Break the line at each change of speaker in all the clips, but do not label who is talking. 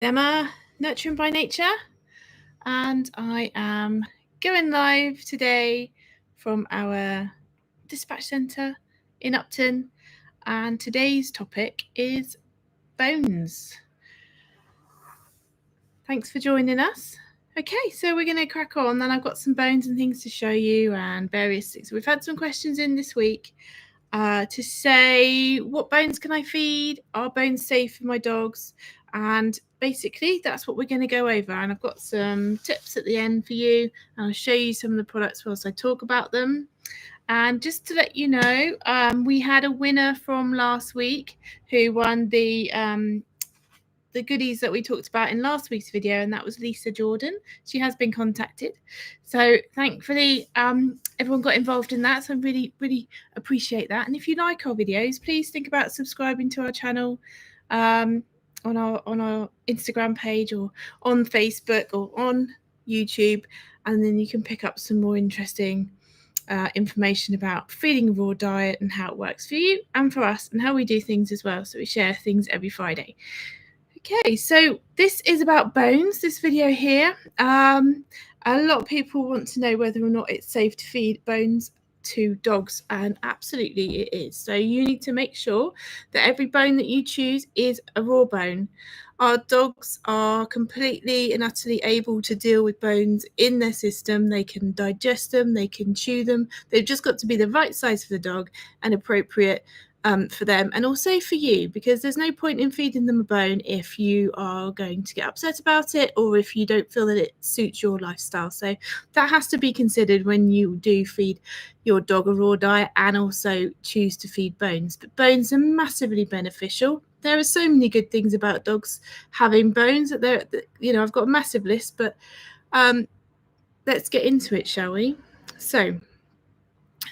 Emma, Nurturing by Nature, and I am going live today from our dispatch centre in Upton, and today's topic is bones. Thanks for joining us. Okay, so we're going to crack on, and I've got some bones and things to show you and various things. We've had some questions in this week to say, what bones can I feed? Are bones safe for my dogs? And basically that's what we're going to go over, and I've got some tips at the end for you, and I'll show you some of the products whilst I talk about them. And just to let you know, we had a winner from last week who won the goodies that we talked about in last week's video, and that was Lisa Jordan. She has been contacted, so thankfully everyone got involved in that, so I really appreciate that. And if you like our videos, please think about subscribing to our channel on our Instagram page, or on Facebook, or on YouTube, and then you can pick up some more interesting information about feeding a raw diet and how it works for you and for us, and how we do things as well. So we share things every Friday. Okay, so this is about bones, this video here. A lot of people want to know whether or not it's safe to feed bones to dogs, and absolutely it is. So you need to make sure that every bone that you choose is a raw bone. Our dogs are completely and utterly able to deal with bones in their system. They can digest them, they can chew them. They've just got to be the right size for the dog and appropriate for them, and also for you, because there's no point in feeding them a bone if you are going to get upset about it, or if you don't feel that it suits your lifestyle. So that has to be considered when you do feed your dog a raw diet, and also choose to feed bones. But bones are massively beneficial. There are so many good things about dogs having bones that I've got a massive list, but let's get into it, shall we? So,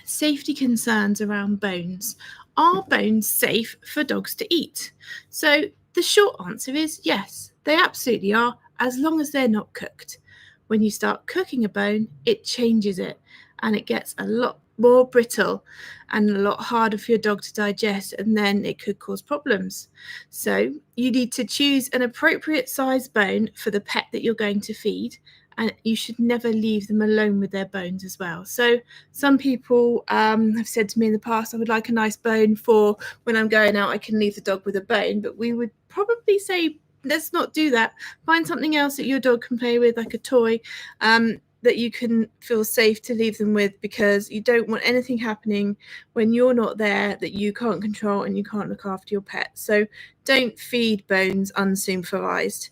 safety concerns around bones. Are bones safe for dogs to eat? So the short answer is yes, they absolutely are, as long as they're not cooked. When you start cooking a bone, it changes it, and it gets a lot more brittle and a lot harder for your dog to digest, and then it could cause problems. So you need to choose an appropriate size bone for the pet that you're going to feed, and you should never leave them alone with their bones as well. So some people have said to me in the past, I would like a nice bone for when I'm going out, I can leave the dog with a bone. But we would probably say, let's not do that. Find something else that your dog can play with, like a toy, that you can feel safe to leave them with, because you don't want anything happening when you're not there that you can't control and you can't look after your pet. So don't feed bones unsupervised.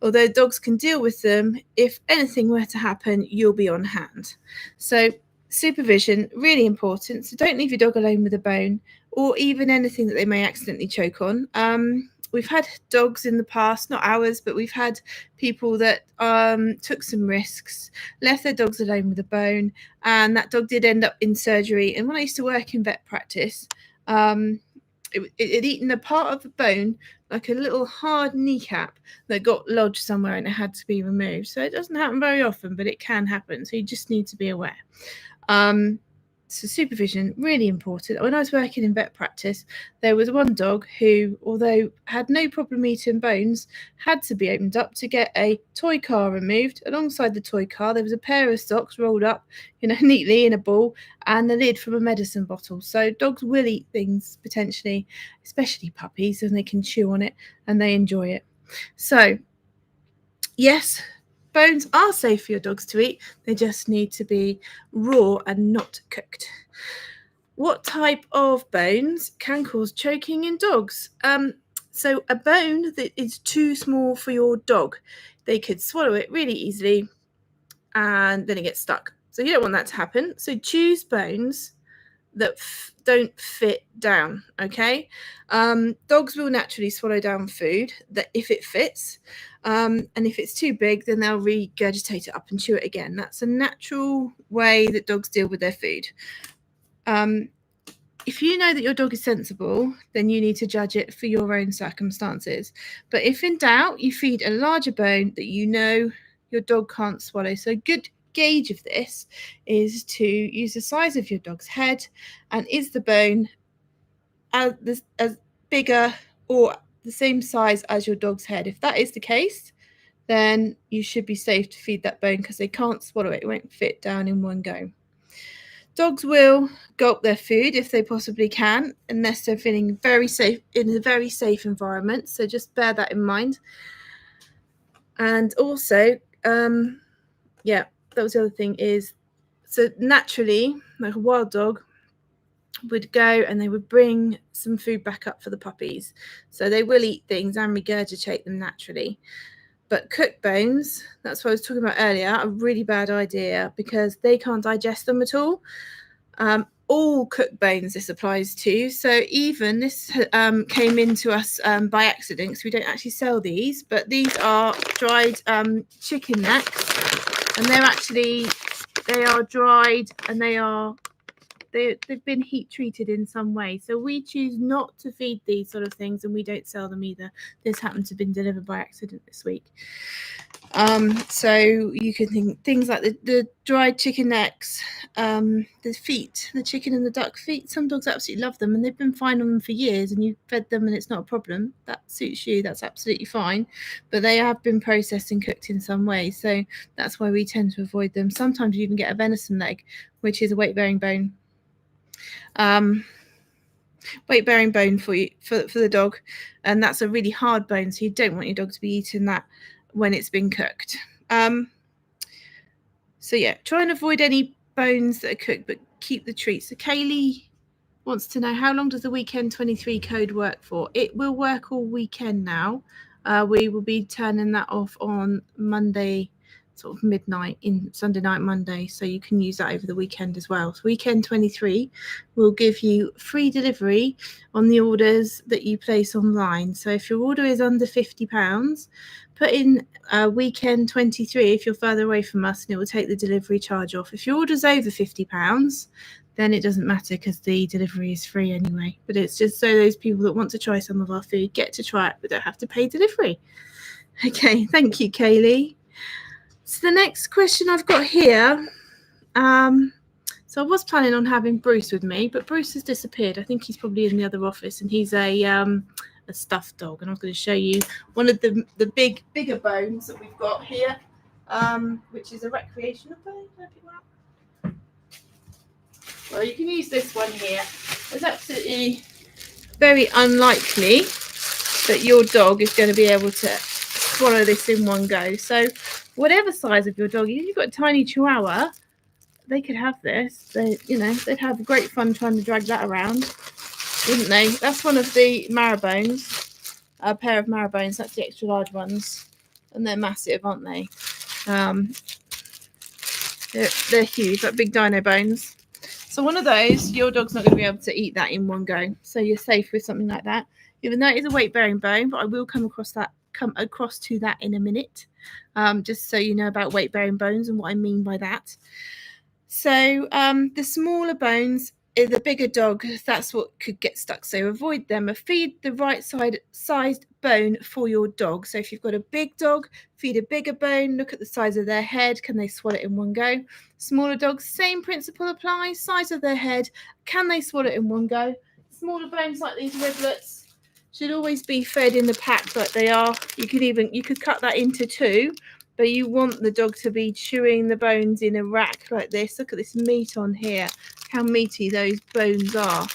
Although dogs can deal with them, if anything were to happen, you'll be on hand. So supervision, really important. So don't leave your dog alone with a bone, or even anything that they may accidentally choke on. We've had dogs in the past, not ours, but we've had people that took some risks, left their dogs alone with a bone, and that dog did end up in surgery. And when I used to work in vet practice, it had eaten a part of the bone, like a little hard kneecap, that got lodged somewhere, and it had to be removed. So it doesn't happen very often, but it can happen. So you just need to be aware. So supervision, really important. When I was working in vet practice, there was one dog who, although had no problem eating bones, had to be opened up to get a toy car removed. Alongside the toy car, there was a pair of socks rolled up, neatly in a ball, and the lid from a medicine bottle. So dogs will eat things potentially, especially puppies, and they can chew on it and they enjoy it. So yes, bones are safe for your dogs to eat. They just need to be raw and not cooked. What type of bones can cause choking in dogs? So a bone that is too small for your dog, they could swallow it really easily, and then it gets stuck. So you don't want that to happen. So choose bones that don't fit down, okay? Dogs will naturally swallow down food that if it fits, and if it's too big, then they'll regurgitate it up and chew it again. That's a natural way that dogs deal with their food. If you know that your dog is sensible, then you need to judge it for your own circumstances. But if in doubt, you feed a larger bone that you know your dog can't swallow. So a good gauge of this is to use the size of your dog's head, and is the bone as bigger or the same size as your dog's head. If that is the case, then you should be safe to feed that bone because they can't swallow it. It won't fit down in one go. Dogs will gulp their food if they possibly can, unless they're feeling very safe in a very safe environment. So just bear that in mind. And also, yeah, that was the other thing is, so naturally, like a wild dog would go and they would bring some food back up for the puppies. So they will eat things and regurgitate them naturally. But cooked bones, that's what I was talking about earlier, a really bad idea because they can't digest them at all. All cooked bones this applies to. So even this came into us by accident because we don't actually sell these, but these are dried chicken necks, and they are dried and they've been heat treated in some way. So we choose not to feed these sort of things, and we don't sell them either. This happened to have been delivered by accident this week. So you can think things like the dried chicken necks, the feet, the chicken and the duck feet. Some dogs absolutely love them and they've been fine on them for years, and you've fed them and it's not a problem. That suits you, that's absolutely fine. But they have been processed and cooked in some way, so that's why we tend to avoid them. Sometimes you even get a venison leg, which is a weight-bearing bone. Weight-bearing bone for the dog, and that's a really hard bone, so you don't want your dog to be eating that when it's been cooked. So yeah, try and avoid any bones that are cooked, but keep the treats. So Kaylee wants to know, how long does the weekend 23 code work for? It will work all weekend now. We will be turning that off on Monday, sort of midnight, in Sunday night, Monday, so you can use that over the weekend as well. So weekend 23 will give you free delivery on the orders that you place online. So if your order is under £50, put in weekend 23 if you're further away from us, and it will take the delivery charge off. If your order's over £50, then it doesn't matter because the delivery is free anyway. But it's just so those people that want to try some of our food get to try it but don't have to pay delivery. Okay, thank you, Kaylee. So the next question I've got here, so I was planning on having Bruce with me, but Bruce has disappeared. I think he's probably in the other office, and he's a stuffed dog. And I was going to show you one of the bigger bones that we've got here, which is a recreational bone. Well, you can use this one here. It's absolutely very unlikely that your dog is going to be able to swallow this in one go. So whatever size of your dog, if you've got a tiny Chihuahua, they could have this. They'd have great fun trying to drag that around, wouldn't they? That's one of the marrowbones, a pair of marrowbones. That's the extra large ones, and they're massive, aren't they? They're huge, like big dino bones. So one of those, your dog's not going to be able to eat that in one go. So you're safe with something like that, even though it is a weight-bearing bone. But I will come across to that in a minute, just so you know about weight-bearing bones and what I mean by that. So the smaller bones, the bigger dog, that's what could get stuck. So avoid them. Feed the right sized bone for your dog. So if you've got a big dog, feed a bigger bone. Look at the size of their head. Can they swallow it in one go? Smaller dogs, same principle applies. Size of their head. Can they swallow it in one go? Smaller bones like these riblets should always be fed in the pack like they are. You could cut that into two, but you want the dog to be chewing the bones in a rack like this. Look at this meat on here, how meaty those bones are.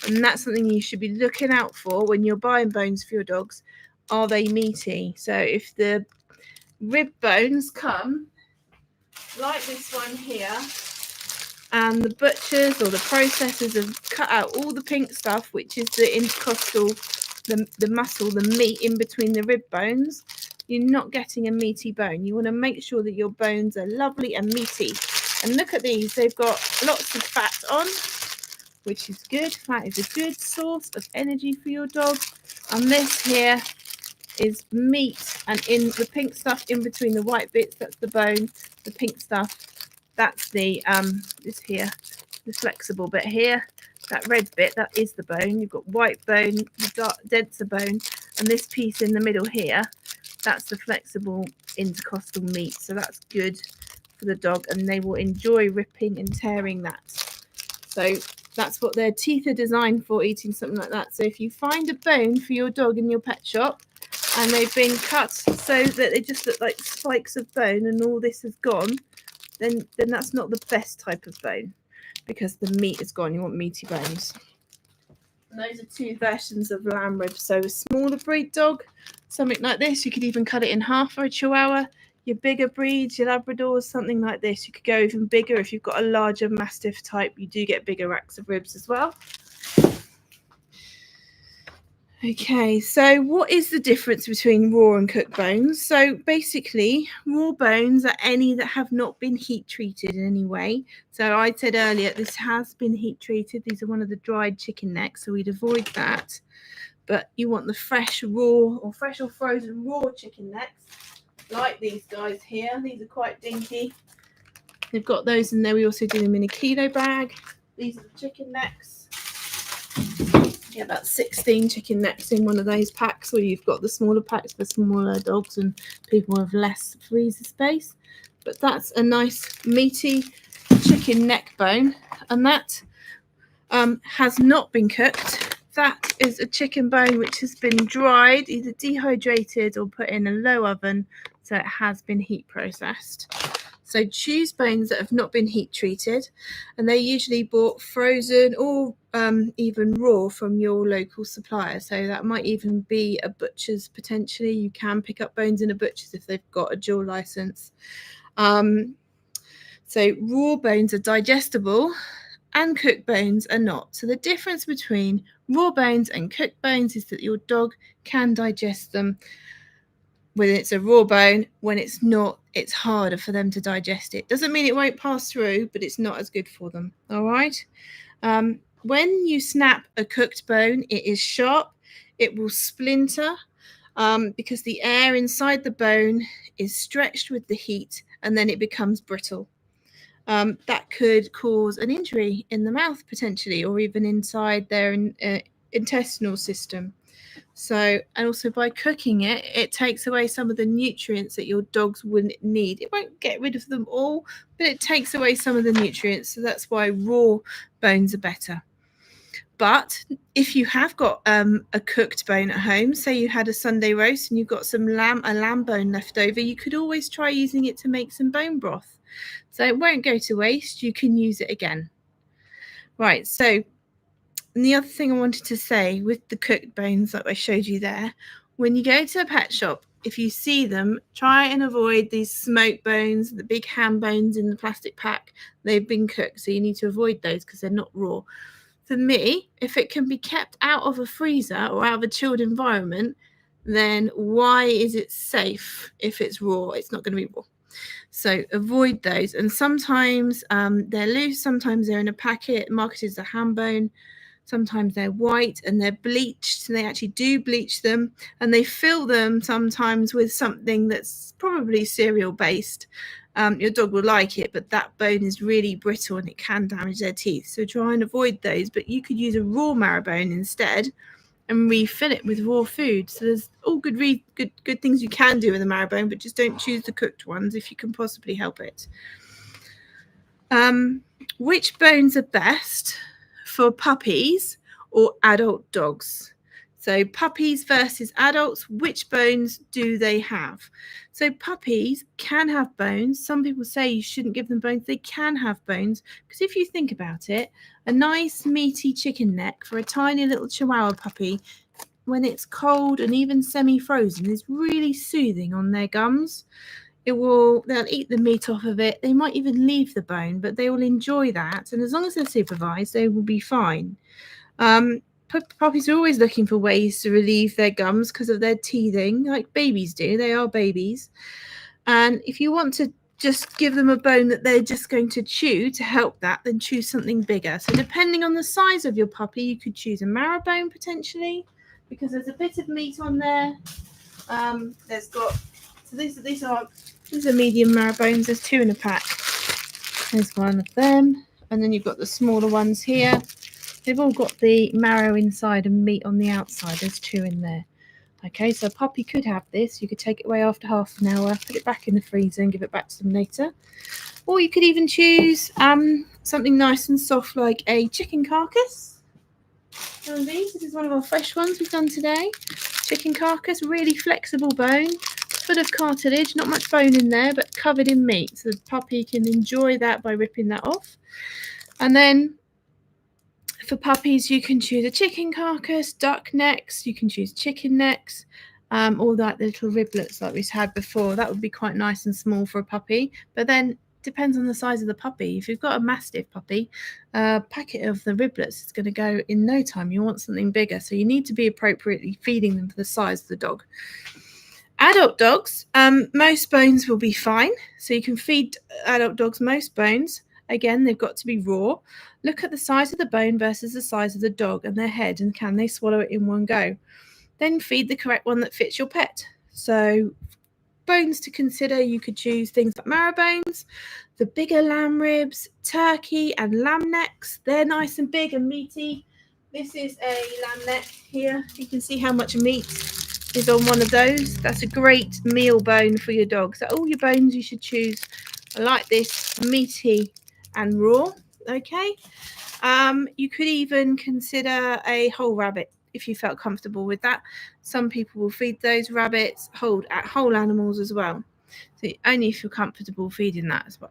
And that's something you should be looking out for when you're buying bones for your dogs. Are they meaty? So if the rib bones come like this one here, and the butchers or the processors have cut out all the pink stuff, which is the intercostal, the muscle, the meat in between the rib bones, you're not getting a meaty bone. You want to make sure that your bones are lovely and meaty. And look at these, they've got lots of fat on, which is good. Fat is a good source of energy for your dog. And this here is meat, and in the pink stuff in between the white bits, that's the bone. The pink stuff, that's the this here, the flexible bit here. That red bit, that is the bone. You've got white bone, the dark, denser bone, and this piece in the middle here, that's the flexible intercostal meat. So that's good for the dog, and they will enjoy ripping and tearing that. So That's what their teeth are designed for, eating something like that. So if you find a bone for your dog in your pet shop and they've been cut so that they just look like spikes of bone and all this is gone, then that's not the best type of bone, because the meat is gone. You want meaty bones. And those are two versions of lamb ribs. So a smaller breed dog, something like this, you could even cut it in half for a Chihuahua. Your bigger breeds, your Labradors, something like this, you could go even bigger. If you've got a larger Mastiff type, you do get bigger racks of ribs as well. Okay, so what is the difference between raw and cooked bones? So basically, raw bones are any that have not been heat treated in any way. So I said earlier, this has been heat treated. These are one of the dried chicken necks, so we'd avoid that. But you want the fresh, raw, or fresh or frozen raw chicken necks, like these guys here. These are quite dinky. They've got those in there. We also do them in a kilo bag. These are the chicken necks. Yeah, about 16 chicken necks in one of those packs, or you've got the smaller packs for smaller dogs and people with less freezer space. But that's a nice meaty chicken neck bone, and that has not been cooked. That is a chicken bone which has been dried, either dehydrated or put in a low oven, so it has been heat processed. So choose bones that have not been heat treated, and they're usually bought frozen or even raw from your local supplier. So that might even be a butcher's potentially. You can pick up bones in a butcher's if they've got a dual license. So raw bones are digestible and cooked bones are not. So the difference between raw bones and cooked bones is that your dog can digest them. When it's a raw bone, when it's not, it's harder for them to digest it. Doesn't mean it won't pass through, but it's not as good for them. All right. When you snap a cooked bone, it is sharp. It will splinter because the air inside the bone is stretched with the heat, and then it becomes brittle. That could cause an injury in the mouth potentially, or even inside their intestinal system. So, and also by cooking it, it takes away some of the nutrients that your dogs wouldn't need. It won't get rid of them all, but it takes away some of the nutrients. So that's why raw bones are better. But if you have got a cooked bone at home, say you had a Sunday roast and you've got some a lamb bone left over, you could always try using it to make some bone broth. So it won't go to waste. You can use it again. Right, so and the other thing I wanted to say with the cooked bones that I showed you there, when you go to a pet shop, if you see them, try and avoid these smoked bones, the big ham bones in the plastic pack. They've been cooked, so you need to avoid those because they're not raw. For me, if it can be kept out of a freezer or out of a chilled environment, then why is it safe if it's raw? It's not going to be raw. So avoid those. And sometimes they're loose, sometimes they're in a packet marketed as a ham bone. Sometimes they're white and they're bleached, and they actually do bleach them, and they fill them sometimes with something that's probably cereal based. Your dog will like it, but that bone is really brittle and it can damage their teeth. So try and avoid those, but you could use a raw marrow bone instead and refill it with raw food. So there's all good things you can do with a marrow bone, but just don't choose the cooked ones if you can possibly help it. Which bones are best for puppies or adult dogs? So puppies versus adults, which bones do they have? So puppies can have bones. Some people say you shouldn't give them bones. They can have bones because if you think about it, a nice meaty chicken neck for a tiny little Chihuahua puppy, when it's cold and even semi-frozen, is really soothing on their gums. They'll eat the meat off of it. They might even leave the bone, but they will enjoy that. And as long as they're supervised, they will be fine. Puppies are always looking for ways to relieve their gums because of their teething, like babies do. They are babies. And if you want to just give them a bone that they're just going to chew to help that, then choose something bigger. So depending on the size of your puppy, you could choose a marrow bone potentially, because there's a bit of meat on there. These are medium marrow bones. There's 2 in a pack. There's one of them. And then you've got the smaller ones here. They've all got the marrow inside and meat on the outside. There's 2 in there. Okay, so a puppy could have this. You could take it away after half an hour, put it back in the freezer and give it back to them later. Or you could even choose something nice and soft like a chicken carcass. One of these. This is one of our fresh ones we've done today. Chicken carcass, really flexible bone, full of cartilage, not much bone in there, but covered in meat. So the puppy can enjoy that by ripping that off. And then for puppies, you can choose a chicken carcass, duck necks, you can choose chicken necks, all that little riblets like we had before. That would be quite nice and small for a puppy. But then depends on the size of the puppy. If you've got a mastiff puppy, a packet of the riblets is going to go in no time. You want something bigger, so you need to be appropriately feeding them for the size of the dog. Adult dogs, most bones will be fine, so you can feed adult dogs most bones. Again, they've got to be raw. Look at the size of the bone versus the size of the dog and their head, and can they swallow it in one go. Then feed the correct one that fits your pet. So bones to consider, you could choose things like marrow bones, the bigger lamb ribs, turkey and lamb necks. They're nice and big and meaty. This is a lamb neck here. You can see how much meat is on one of those. That's a great meal bone for your dog. So all your bones you should choose like this, meaty and raw. Okay. You could even consider a whole rabbit if you felt comfortable with that. Some people will feed those rabbits whole animals as well. So only if you're comfortable feeding that as well.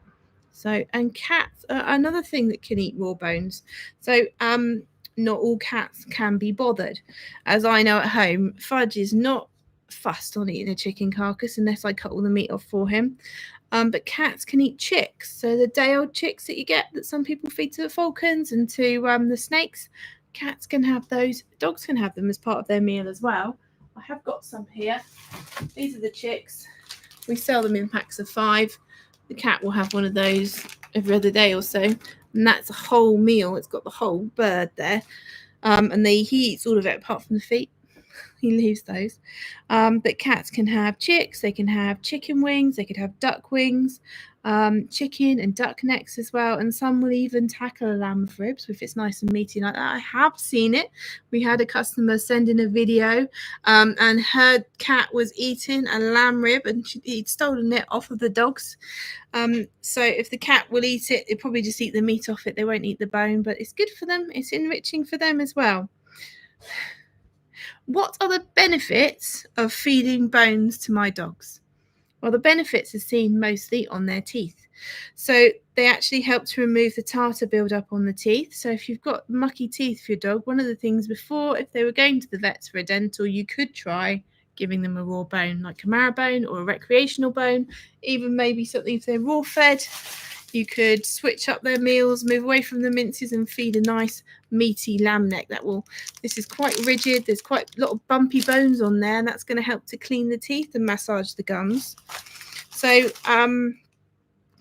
So, and cats are another thing that can eat raw bones. So not all cats can be bothered. As I know at home, Fudge is not fussed on eating a chicken carcass unless I cut all the meat off for him. But cats can eat chicks. So the day-old chicks that you get that some people feed to the falcons and to the snakes, cats can have those. Dogs can have them as part of their meal as well. I have got some here. These are the chicks. We sell them in packs of 5. The cat will have one of those every other day or so. And that's a whole meal. It's got the whole bird there. And he eats all of it apart from the feet. He leaves those. But cats can have chicks, they can have chicken wings, they could have duck wings, chicken and duck necks as well. And some will even tackle a lamb of ribs if it's nice and meaty like that. I have seen it. We had a customer send in a video and her cat was eating a lamb rib and he'd stolen it off of the dogs. So if the cat will eat it, it'll probably just eat the meat off it. They won't eat the bone, but it's good for them. It's enriching for them as well. What are the benefits of feeding bones to my dogs? Well, the benefits are seen mostly on their teeth. So they actually help to remove the tartar buildup on the teeth. So if you've got mucky teeth for your dog, one of the things before, if they were going to the vets for a dental, you could try giving them a raw bone, like a marrow bone or a recreational bone, even maybe something if they're raw fed. You could switch up their meals, move away from the minces and feed a nice meaty lamb neck. This is quite rigid. There's quite a lot of bumpy bones on there, and that's going to help to clean the teeth and massage the gums. So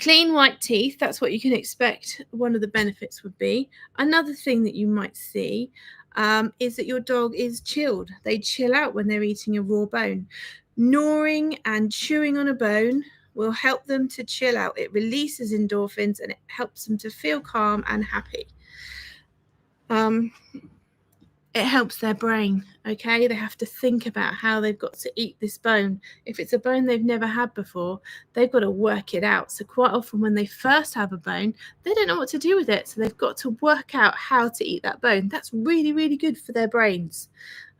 clean white teeth, that's what you can expect. One of the benefits would be. Another thing that you might see is that your dog is chilled. They chill out when they're eating a raw bone. Gnawing and chewing on a bone will help them to chill out. It releases endorphins and it helps them to feel calm and happy. It helps their brain, okay? They have to think about how they've got to eat this bone. If it's a bone they've never had before, they've got to work it out. So quite often when they first have a bone, they don't know what to do with it. So they've got to work out how to eat that bone. That's really, really good for their brains,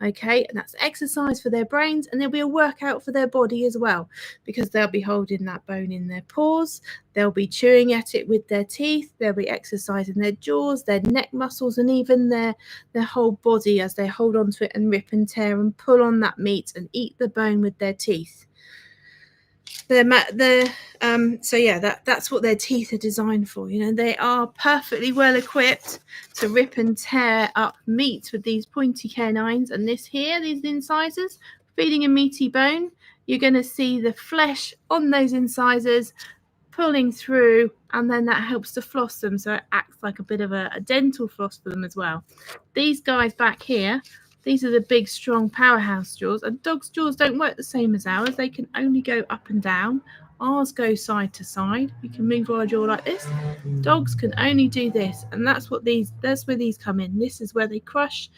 okay? And that's exercise for their brains, and there'll be a workout for their body as well, because they'll be holding that bone in their paws, they'll be chewing at it with their teeth, they'll be exercising their jaws, their neck muscles, and even their whole body as they hold onto it and rip and tear and pull on that meat and eat the bone with their teeth. So yeah, that's what their teeth are designed for. You know, they are perfectly well equipped to rip and tear up meat with these pointy canines. And this here, these incisors, feeding a meaty bone, you're going to see the flesh on those incisors pulling through, and then that helps to floss them, so it acts like a bit of a dental floss for them as well. These guys back here, these are the big strong powerhouse jaws, and dogs' jaws don't work the same as ours. They can only go up and down. Ours go side to side. We can move our jaw like this. Dogs can only do this, and that's where these come in. This is where they crush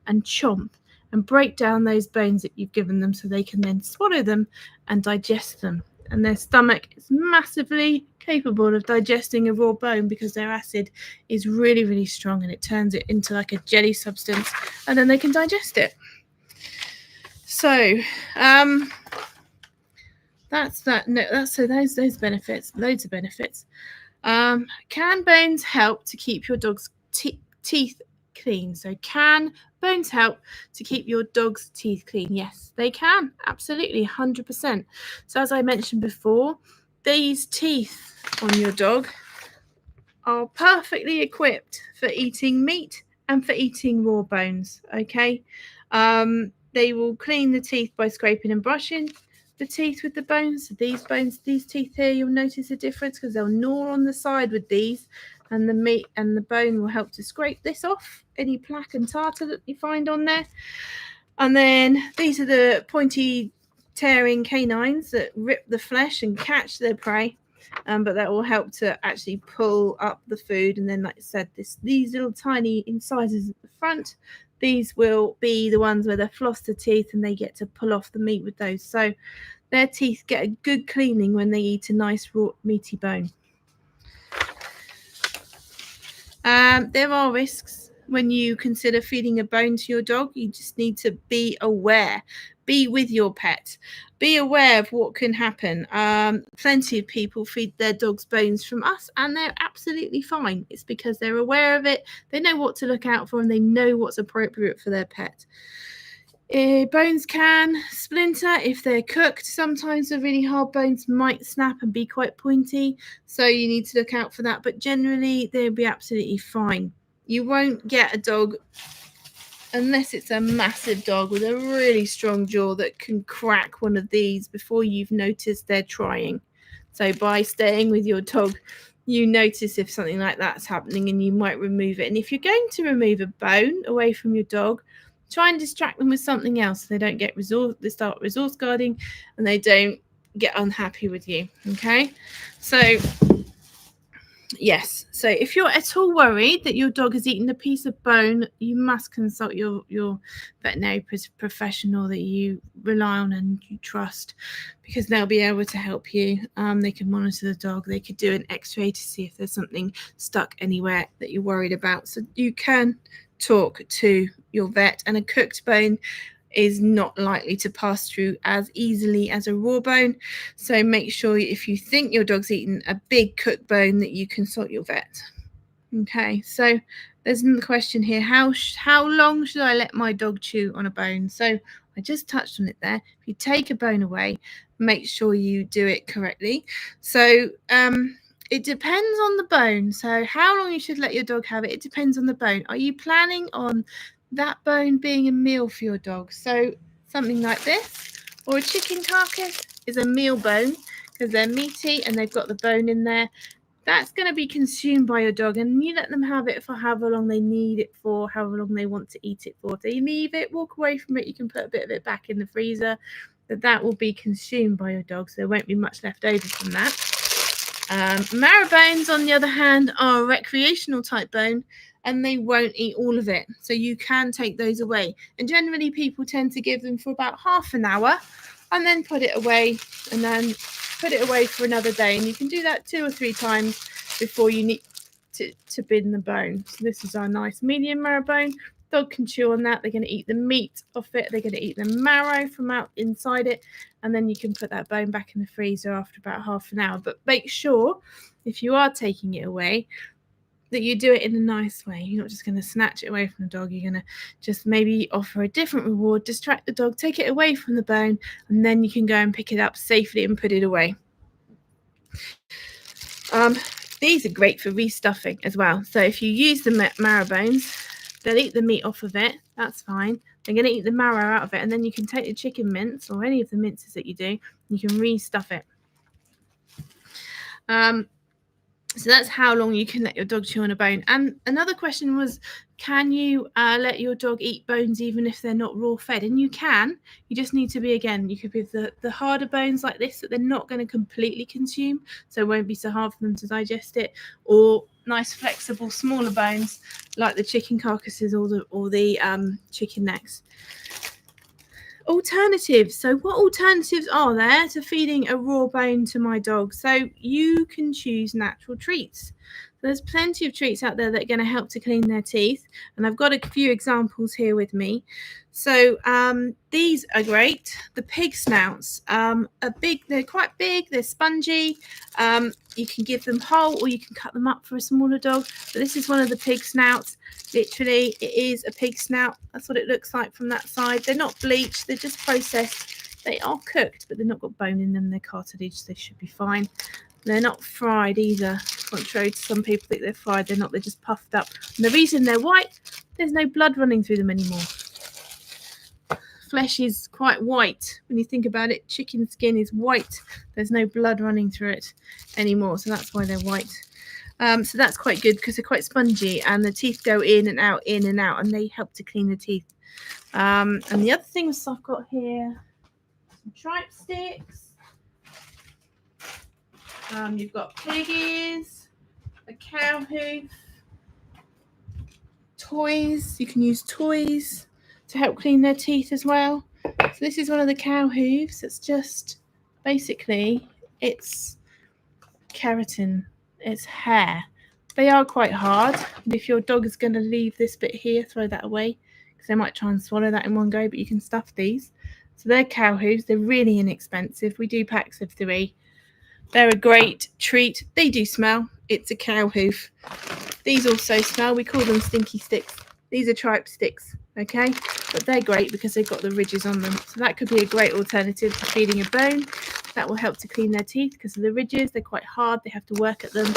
and chomp and break down those bones that you've given them, so they can then swallow them and digest them. and their stomach is massively capable of digesting a raw bone because their acid is really, really strong, and it turns it into like a jelly substance, and then they can digest it. So that's that. No, that's so those benefits, loads of benefits. Can bones help to keep your dog's teeth clean? So can bones help to keep your dog's teeth clean? Yes, they can. Absolutely, 100%. So as I mentioned before, these teeth on your dog are perfectly equipped for eating meat and for eating raw bones. Okay. They will clean the teeth by scraping and brushing the teeth with the bones. So these teeth here, you'll notice a difference because they'll gnaw on the side with these, and the meat and the bone will help to scrape this off, any plaque and tartar that you find on there. And then these are the pointy tearing canines that rip the flesh and catch their prey. But that will help to actually pull up the food. And then, like I said, these little tiny incisors at the front, these will be the ones where they floss the teeth and they get to pull off the meat with those. So their teeth get a good cleaning when they eat a nice raw meaty bone. There are risks when you consider feeding a bone to your dog. You just need to be aware. Be with your pet. Be aware of what can happen. Plenty of people feed their dogs bones from us, and they're absolutely fine. It's because they're aware of it. They know what to look out for, and they know what's appropriate for their pet. Bones can splinter if they're cooked. Sometimes the really hard bones might snap and be quite pointy, so you need to look out for that. But generally, they'll be absolutely fine. You won't get a dog, unless it's a massive dog with a really strong jaw, that can crack one of these before you've noticed they're trying. So by staying with your dog, you notice if something like that's happening, and you might remove it. And if you're going to remove a bone away from your dog, try and distract them with something else so they don't get they start resource guarding and they don't get unhappy with you. Okay, so yes, so if you're at all worried that your dog has eaten a piece of bone, you must consult your veterinary professional that you rely on and you trust, because they'll be able to help you. They can monitor the dog. They could do an x-ray to see if there's something stuck anywhere that you're worried about. So you can talk to your vet, and a cooked bone is not likely to pass through as easily as a raw bone. So make sure if you think your dog's eaten a big cooked bone that you consult your vet. Okay, so there's another question here. How long should I let my dog chew on a bone? So I just touched on it there. If you take a bone away, make sure you do it correctly. So it depends on the bone. So how long you should let your dog have it, it depends on the bone. Are you planning on that bone being a meal for your dog? So something like this, or a chicken carcass, is a meal bone because they're meaty and they've got the bone in there. That's going to be consumed by your dog, and you let them have it for however long they need it for, however long they want to eat it for. If they leave it, walk away from it, you can put a bit of it back in the freezer, but that will be consumed by your dog, so there won't be much left over from that. Marrow bones, on the other hand, are a recreational type bone, and they won't eat all of it, so you can take those away. And generally people tend to give them for about half an hour and then put it away, and then put it away for another day, and you can do that 2 or 3 times before you need to bin the bone. So this is our nice medium marrow bone. Dog can chew on that. They're going to eat the meat off it, they're going to eat the marrow from out inside it, and then you can put that bone back in the freezer after about half an hour. But make sure, if you are taking it away, that you do it in a nice way. You're not just going to snatch it away from the dog. You're going to just maybe offer a different reward, distract the dog, take it away from the bone, and then you can go and pick it up safely and put it away. These are great for restuffing as well. So if you use the marrow bones, they'll eat the meat off of it. That's fine. They're going to eat the marrow out of it, and then you can take the chicken mince or any of the minces that you do, and you can restuff it. So that's how long you can let your dog chew on a bone. And another question was, can you let your dog eat bones even if they're not raw fed? And you can. You just need to be, again, you could be the harder bones like this that they're not going to completely consume, so it won't be so hard for them to digest it, or nice flexible smaller bones like the chicken carcasses or the chicken necks. Alternatives. So what alternatives are there to feeding a raw bone to my dog? So you can choose natural treats. There's plenty of treats out there that are going to help to clean their teeth, and I've got a few examples here with me. So these are great. The pig snouts are big. They're quite big. They're spongy. You can give them whole, or you can cut them up for a smaller dog. But this is one of the pig snouts. Literally, it is a pig snout. That's what it looks like from that side. They're not bleached. They're just processed. They are cooked, but they've not got bone in them. They're cartilage. They should be fine. They're not fried either. Contrary to some people think they're fried, they're not. They're just puffed up. And the reason they're white, there's no blood running through them anymore. Flesh is quite white. When you think about it, chicken skin is white. There's no blood running through it anymore, so that's why they're white. So that's quite good because they're quite spongy and the teeth go in and out, and they help to clean the teeth. And the other things I've got here, some tripe sticks. You've got pig ears, a cow hoof, toys. You can use toys to help clean their teeth as well. So this is one of the cow hooves. It's just basically it's keratin. It's hair. They are quite hard. And if your dog is going to leave this bit here, throw that away because they might try and swallow that in one go. But you can stuff these. So they're cow hooves. They're really inexpensive. We do packs of 3. They're a great treat. They do smell. It's a cow hoof. These also smell. We call them stinky sticks. These are tripe sticks, okay? But they're great because they've got the ridges on them. So that could be a great alternative to feeding a bone. That will help to clean their teeth because of the ridges. They're quite hard. They have to work at them.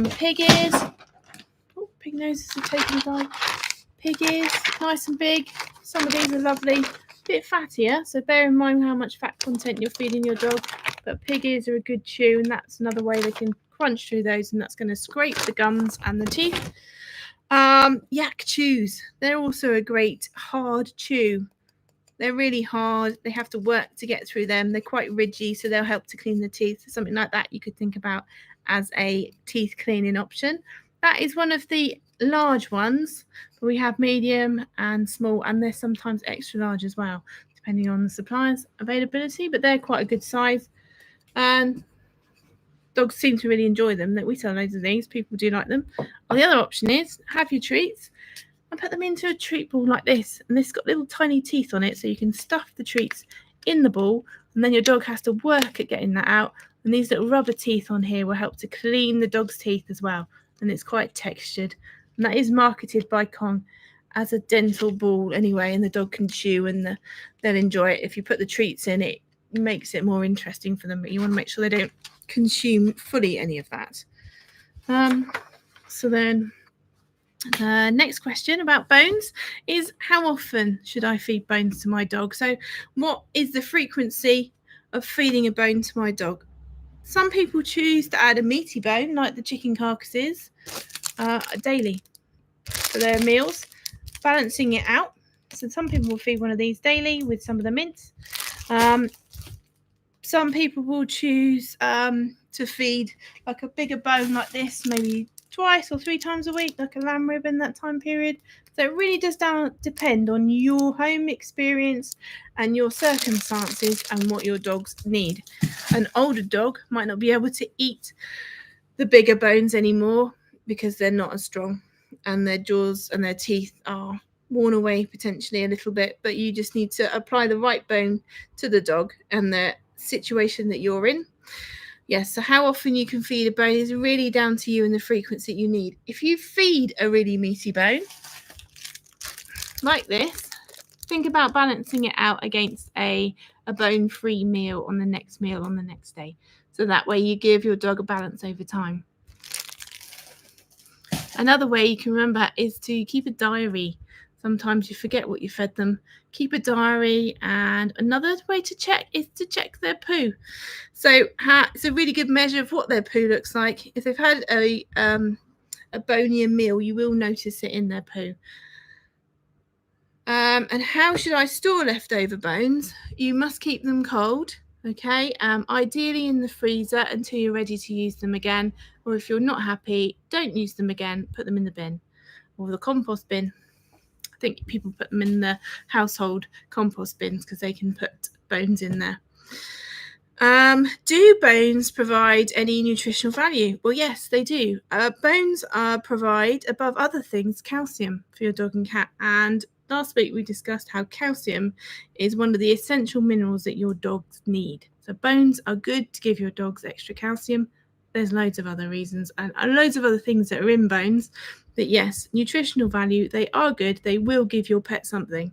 Pig ears. Oh, pig noses are taking a dive. Pig ears, nice and big. Some of these are lovely. A bit fattier, so bear in mind how much fat content you're feeding your dog. But pig ears are a good chew, and that's another way they can crunch through those, and that's going to scrape the gums and the teeth. Yak chews. They're also a great hard chew. They're really hard. They have to work to get through them. They're quite ridgy, so they'll help to clean the teeth. So something like that you could think about as a teeth cleaning option. That is one of the large ones. We have medium and small, and they're sometimes extra large as well, depending on the supplier's availability, but they're quite a good size. And dogs seem to really enjoy them. We sell loads of these. People do like them. Or the other option is have your treats and put them into a treat ball like this. And this got little tiny teeth on it, so you can stuff the treats in the ball, and then your dog has to work at getting that out. And these little rubber teeth on here will help to clean the dog's teeth as well. And it's quite textured. And that is marketed by Kong as a dental ball anyway, and the dog can chew and they'll enjoy it. If you put the treats in, it makes it more interesting for them, but you want to make sure they don't consume fully any of that. So then the next question about bones is, how often should I feed bones to my dog? So what is the frequency of feeding a bone to my dog? Some people choose to add a meaty bone like the chicken carcasses daily for their meals, balancing it out. So some people will feed one of these daily with some of the mince. Some people will choose to feed like a bigger bone like this, maybe 2 or 3 times a week, like a lamb rib in that time period. So it really does depend on your home experience and your circumstances and what your dogs need. An older dog might not be able to eat the bigger bones anymore because they're not as strong and their jaws and their teeth are worn away potentially a little bit, but you just need to apply the right bone to the dog and the situation that you're in. Yes, so how often you can feed a bone is really down to you and the frequency you need. If you feed a really meaty bone like this, think about balancing it out against a bone-free meal on the next day. So that way you give your dog a balance over time. Another way you can remember is to keep a diary. Sometimes you forget what you fed them. Keep a diary, and another way to check is to check their poo. So it's a really good measure of what their poo looks like. If they've had a bonier meal, you will notice it in their poo. And how should I store leftover bones? You must keep them cold, okay? Ideally in the freezer until you're ready to use them again. Or if you're not happy, don't use them again, put them in the bin or the compost bin. think people put them in the household compost bins because they can put bones in there. Do bones provide any nutritional value? Well, yes, they do. Bones provide, above other things, calcium for your dog and cat. And last week we discussed how calcium is one of the essential minerals that your dogs need. So bones are good to give your dogs extra calcium. There's loads of other reasons and loads of other things that are in bones. But yes, nutritional value, they are good. They will give your pet something.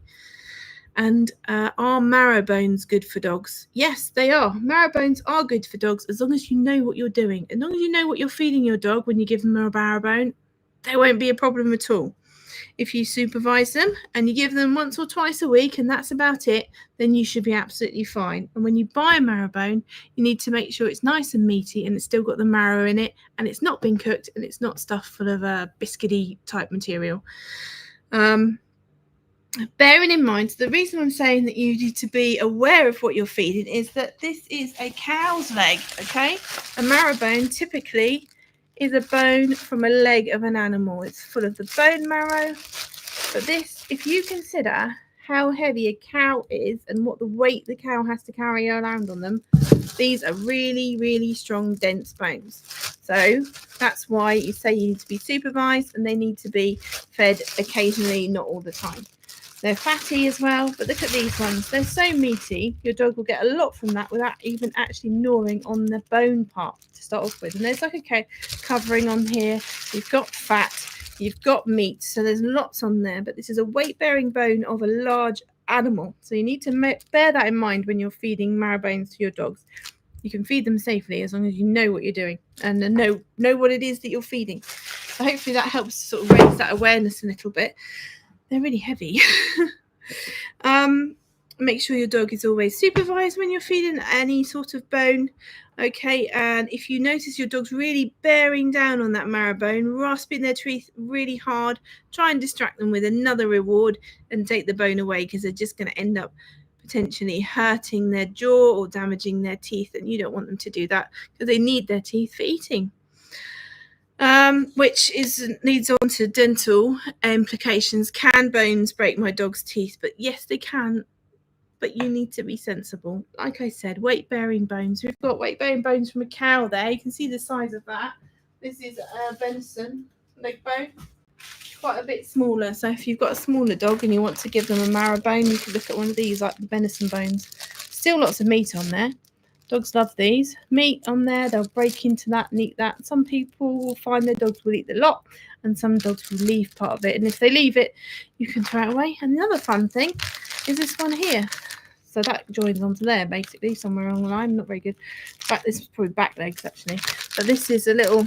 And are marrow bones good for dogs? Yes, they are. Marrow bones are good for dogs as long as you know what you're doing. As long as you know what you're feeding your dog when you give them a marrow bone, there won't be a problem at all. If you supervise them and you give them once or twice a week and that's about it, then you should be absolutely fine. And when you buy a marrow bone, you need to make sure it's nice and meaty and it's still got the marrow in it and it's not been cooked and it's not stuffed full of biscuity type material. Bearing in mind, the reason I'm saying that you need to be aware of what you're feeding is that this is a cow's leg, okay? A marrow bone typically is a bone from a leg of an animal. It's full of the bone marrow. But this, if you consider how heavy a cow is and what the weight the cow has to carry around on them, these are really, really strong, dense bones. So that's why you say you need to be supervised and they need to be fed occasionally, not all the time. They're fatty as well, but look at these ones. They're so meaty, your dog will get a lot from that without even actually gnawing on the bone part to start off with. And there's like a covering on here. You've got fat, you've got meat, so there's lots on there. But this is a weight-bearing bone of a large animal. So you need to bear that in mind when you're feeding marrow bones to your dogs. You can feed them safely as long as you know what you're doing and know what it is that you're feeding. So hopefully that helps sort of raise that awareness a little bit. They're really heavy. Make sure your dog is always supervised when you're feeding any sort of bone. Okay, and if you notice your dog's really bearing down on that marrow bone, rasping their teeth really hard, try and distract them with another reward and take the bone away because they're just going to end up potentially hurting their jaw or damaging their teeth, and you don't want them to do that because they need their teeth for eating. Which leads on to dental implications. Can bones break my dog's teeth? But yes, they can. But you need to be sensible. Like I said, weight-bearing bones. We've got weight-bearing bones from a cow there. You can see the size of that. This is a venison leg bone. Quite a bit smaller. So if you've got a smaller dog and you want to give them a marrow bone, you can look at one of these, like the venison bones. Still lots of meat on there. Dogs love these. Meat on there, they'll break into that and eat that. Some people will find their dogs will eat the lot and some dogs will leave part of it. And if they leave it, you can throw it away. And the other fun thing is this one here. So that joins onto there, basically, somewhere along the line. Not very good. In fact, this is probably back legs, actually. But this is a little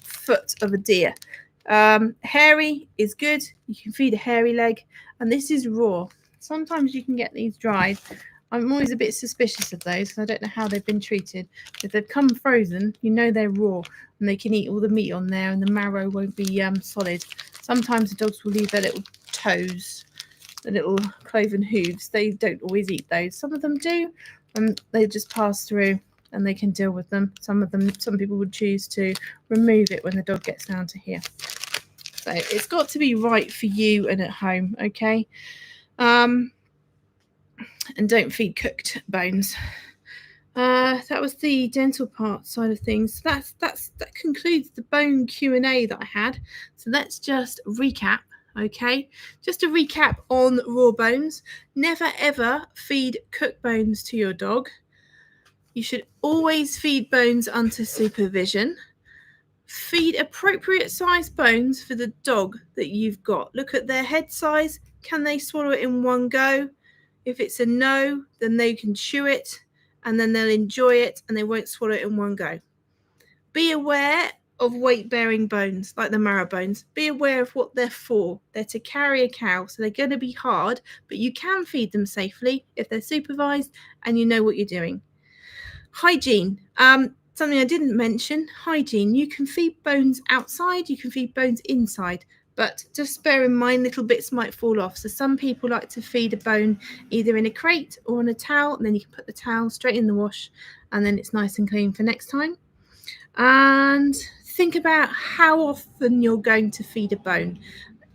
foot of a deer. Hairy is good. You can feed a hairy leg. And this is raw. Sometimes you can get these dried. I'm always a bit suspicious of those because I don't know how they've been treated. If they've come frozen, you know they're raw and they can eat all the meat on there and the marrow won't be solid. Sometimes the dogs will leave their little toes, the little cloven hooves. They don't always eat those. Some of them do, and they just pass through and they can deal with them. Some people would choose to remove it when the dog gets down to here. So it's got to be right for you and at home, okay? And don't feed cooked bones. That was the dental part side of things. That concludes the bone Q&A that I had. So let's just recap, okay? Just a recap on raw bones. Never ever feed cooked bones to your dog. You should always feed bones under supervision. Feed appropriate size bones for the dog that you've got. Look at their head size. Can they swallow it in one go? If it's a no, then they can chew it and then they'll enjoy it and they won't swallow it in one go. Be aware of weight-bearing bones, like the marrow bones. Be aware of what they're for. They're to carry a cow, so they're going to be hard, but you can feed them safely if they're supervised and you know what you're doing. Hygiene. Something I didn't mention, hygiene. You can feed bones outside, you can feed bones inside. But just bear in mind, little bits might fall off. So some people like to feed a bone either in a crate or on a towel, and then you can put the towel straight in the wash, and then it's nice and clean for next time. And think about how often you're going to feed a bone.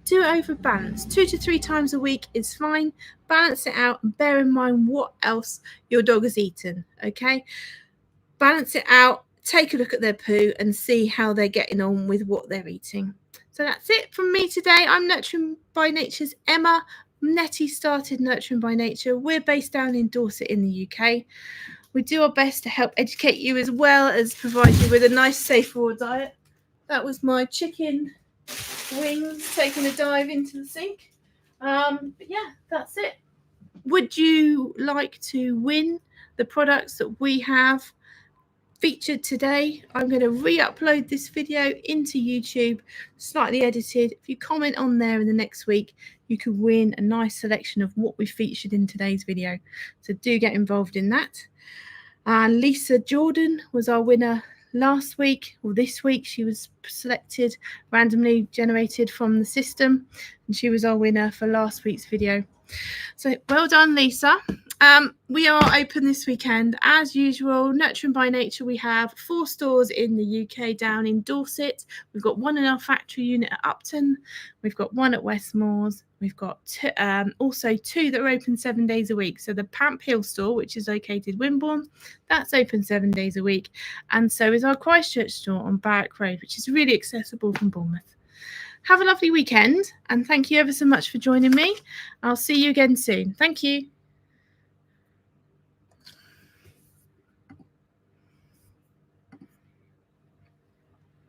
do it over balance. 2 to 3 times a week is fine. Balance it out and bear in mind what else your dog has eaten, okay? Balance it out, take a look at their poo and see how they're getting on with what they're eating. So that's it from me today. I'm Nurturing by Nature's Emma. Nettie started Nurturing by Nature. We're based down in Dorset in the UK. We do our best to help educate you as well as provide you with a nice, safe, raw diet. That was my chicken wings taking a dive into the sink. But yeah, that's it. Would you like to win the products that we have featured today? I'm going to re-upload this video into YouTube, slightly edited. If you comment on there in the next week, you could win a nice selection of what we featured in today's video. So do get involved in that. And Lisa Jordan was our winner last week, or this week. She was selected, randomly generated from the system, and she was our winner for last week's video. So well done, Lisa. We are open this weekend as usual. Nurturing by Nature, we have 4 stores in the UK down in Dorset. We've got 1 in our factory unit at Upton. We've got 1 at Westmoors. We've got also 2 that are open 7 days a week. So the Pamp Hill store, which is located Wimborne, that's open 7 days a week. And so is our Christchurch store on Barrack Road, which is really accessible from Bournemouth. Have a lovely weekend, and thank you ever so much for joining me. I'll see you again soon. Thank you.